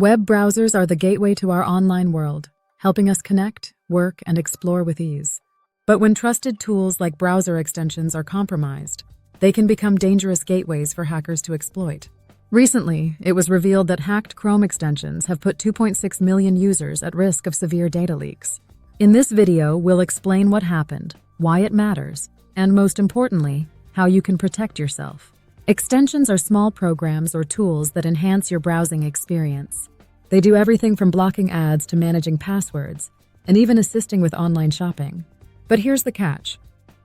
Web browsers are the gateway to our online world, helping us connect, work, and explore with ease. But when trusted tools like browser extensions are compromised, they can become dangerous gateways for hackers to exploit. Recently, it was revealed that hacked Chrome extensions have put 2.6 million users at risk of severe data leaks. In this video, we'll explain what happened, why it matters, and most importantly, how you can protect yourself. Extensions are small programs or tools that enhance your browsing experience. They do everything from blocking ads to managing passwords, and even assisting with online shopping. But here's the catch.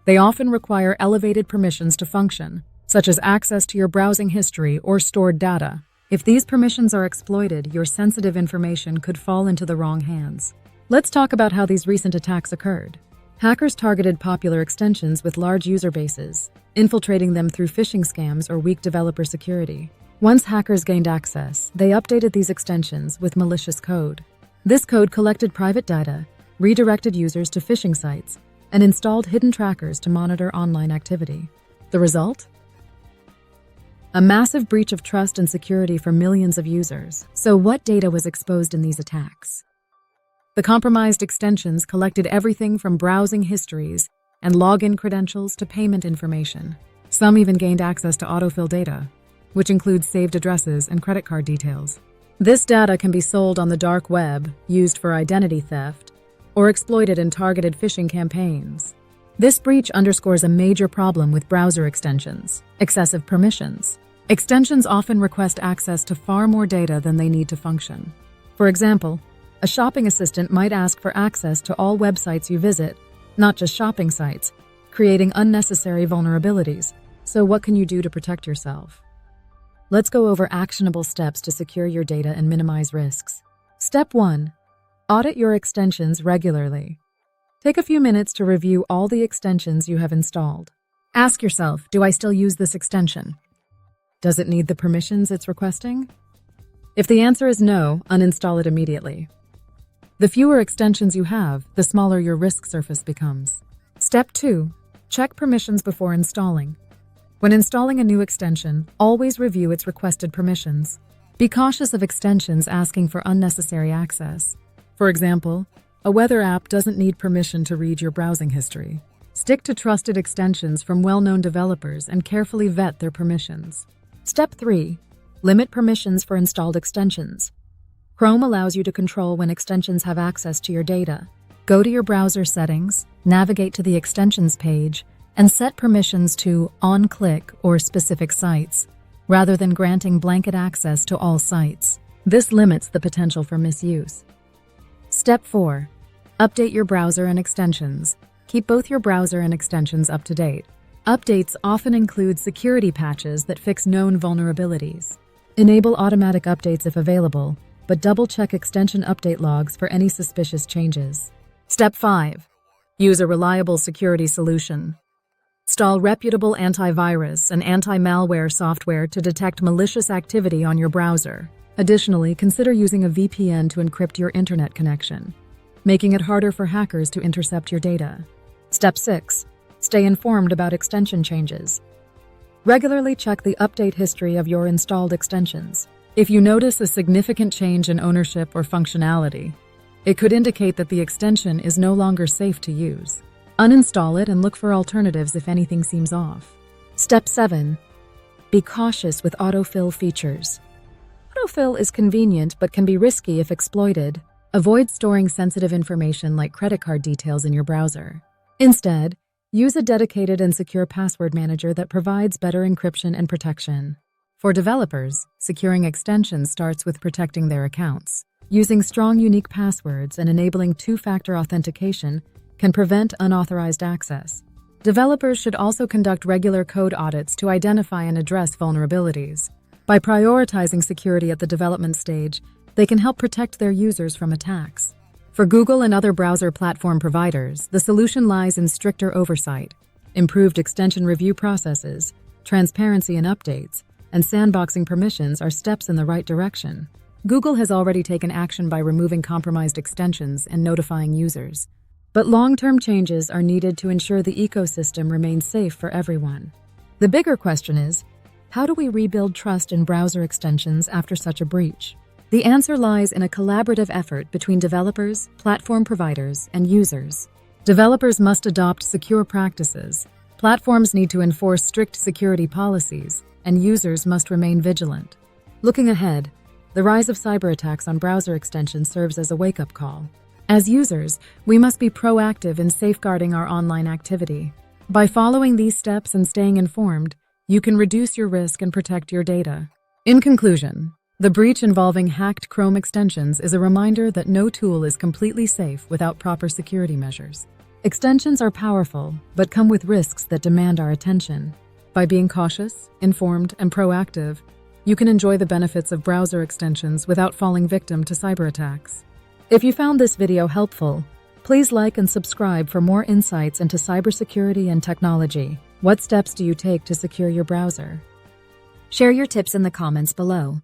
They often require elevated permissions to function, such as access to your browsing history or stored data. If these permissions are exploited, your sensitive information could fall into the wrong hands. Let's talk about how these recent attacks occurred. Hackers targeted popular extensions with large user bases, infiltrating them through phishing scams or weak developer security. Once hackers gained access, they updated these extensions with malicious code. This code collected private data, redirected users to phishing sites, and installed hidden trackers to monitor online activity. The result? A massive breach of trust and security for millions of users. So what data was exposed in these attacks? The compromised extensions collected everything from browsing histories and login credentials to payment information. Some even gained access to autofill data, which includes saved addresses and credit card details. This data can be sold on the dark web, used for identity theft, or exploited in targeted phishing campaigns. This breach underscores a major problem with browser extensions: excessive permissions. Extensions often request access to far more data than they need to function. For example, a shopping assistant might ask for access to all websites you visit, not just shopping sites, creating unnecessary vulnerabilities. So what can you do to protect yourself? Let's go over actionable steps to secure your data and minimize risks. Step 1. Audit your extensions regularly. Take a few minutes to review all the extensions you have installed. Ask yourself, do I still use this extension? Does it need the permissions it's requesting? If the answer is no, uninstall it immediately. The fewer extensions you have, the smaller your risk surface becomes. Step 2. Check permissions before installing. When installing a new extension, always review its requested permissions. Be cautious of extensions asking for unnecessary access. For example, a weather app doesn't need permission to read your browsing history. Stick to trusted extensions from well-known developers and carefully vet their permissions. Step 3. Limit permissions for installed extensions. Chrome allows you to control when extensions have access to your data. Go to your browser settings, navigate to the extensions page, and set permissions to on-click or specific sites, rather than granting blanket access to all sites. This limits the potential for misuse. Step 4. Update your browser and extensions. Keep both your browser and extensions up to date. Updates often include security patches that fix known vulnerabilities. Enable automatic updates if available, but double-check extension update logs for any suspicious changes. Step 5. Use a reliable security solution. Install reputable antivirus and anti-malware software to detect malicious activity on your browser. Additionally, consider using a VPN to encrypt your internet connection, making it harder for hackers to intercept your data. Step 6. Stay informed about extension changes. Regularly check the update history of your installed extensions. If you notice a significant change in ownership or functionality, it could indicate that the extension is no longer safe to use. Uninstall it and look for alternatives if anything seems off. Step 7. Be cautious with autofill features. Autofill is convenient but can be risky if exploited. Avoid storing sensitive information like credit card details in your browser. Instead, use a dedicated and secure password manager that provides better encryption and protection. For developers, securing extensions starts with protecting their accounts. Using strong, unique passwords and enabling two-factor authentication can prevent unauthorized access. Developers should also conduct regular code audits to identify and address vulnerabilities. By prioritizing security at the development stage, they can help protect their users from attacks. For Google and other browser platform providers, the solution lies in stricter oversight, improved extension review processes, transparency in updates, and sandboxing permissions are steps in the right direction. Google has already taken action by removing compromised extensions and notifying users. But long-term changes are needed to ensure the ecosystem remains safe for everyone. The bigger question is, how do we rebuild trust in browser extensions after such a breach? The answer lies in a collaborative effort between developers, platform providers, and users. Developers must adopt secure practices, platforms need to enforce strict security policies, and users must remain vigilant. Looking ahead, the rise of cyberattacks on browser extensions serves as a wake-up call. As users, we must be proactive in safeguarding our online activity. By following these steps and staying informed, you can reduce your risk and protect your data. In conclusion, the breach involving hacked Chrome extensions is a reminder that no tool is completely safe without proper security measures. Extensions are powerful, but come with risks that demand our attention. By being cautious, informed, and proactive, you can enjoy the benefits of browser extensions without falling victim to cyberattacks. If you found this video helpful, please like and subscribe for more insights into cybersecurity and technology. What steps do you take to secure your browser? Share your tips in the comments below.